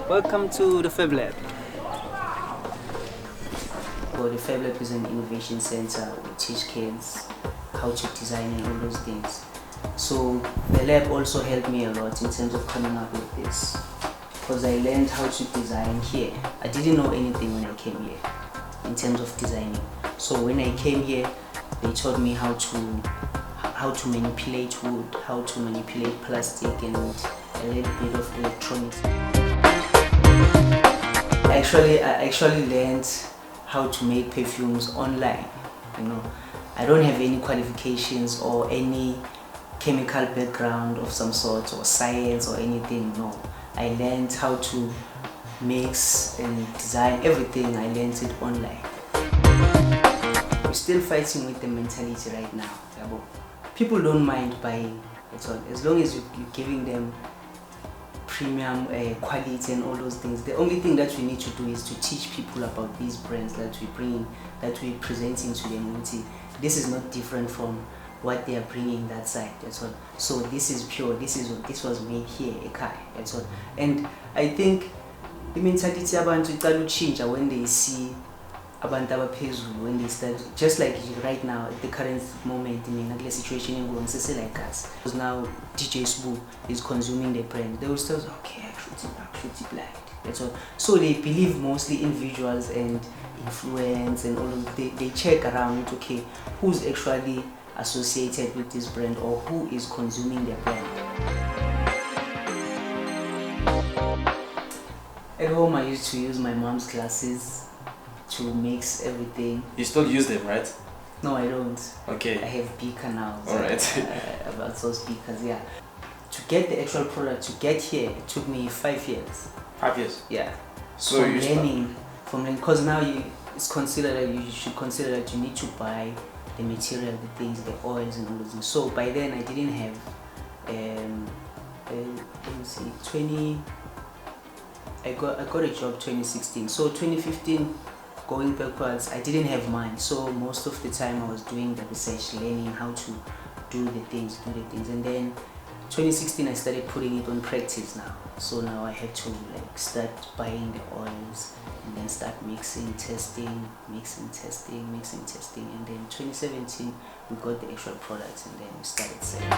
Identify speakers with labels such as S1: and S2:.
S1: Welcome to the Fab Lab.
S2: Well, the Fab Lab is an innovation center. We teach kids how to design and all those things. So the lab also helped me a lot in terms of coming up with this, because I learned how to design here. I didn't know anything when I came here in terms of designing. So when I came here, they taught me how to manipulate wood, how to manipulate plastic, and a little bit of electronics. I actually learned how to make perfumes online. You know, I don't have any qualifications or any chemical background of some sort or science or anything. No, I learned how to mix and design everything. I learned it online. We're still fighting with the mentality right now. People don't mind buying at all, as long as you're giving them premium quality and all those things. The only thing that we need to do is to teach people about these brands that we bring, that we're presenting to them. This is not different from what they are bringing that side. That's all. So this is pure. This was made here, ekhaya. That's all. And I think the mentality abantu iqala ukushintsha when they see abantu abaphezulu, when they start, just like right now at the current moment, kule situation engone like us, because now DJ Sbu is consuming the brand, they will still say, okay, I should it blind. That's all. So they believe mostly in visuals and influence and all of they check around, okay, who's actually associated with this brand or who is consuming the brand. At home I used to use my mom's glasses to mix everything.
S3: You still use them, right?
S2: No, I don't.
S3: Okay.
S2: I have beaker now. So
S3: alright.
S2: About those beakers, yeah. To get the actual product, to get here, it took me 5 years.
S3: 5 years?
S2: Yeah.
S3: So
S2: from learning, because now it's considered that you should consider that you need to buy the material, the things, the oils and all those things. So by then I didn't have, let me see, I got a job 2016. So 2015, going backwards, I didn't have mine. So most of the time I was doing the research, learning how to do the things. And then 2016 I started putting it on practice now. So now I had to start buying the oils and then start mixing, testing. And then 2017 we got the actual products and then we started selling.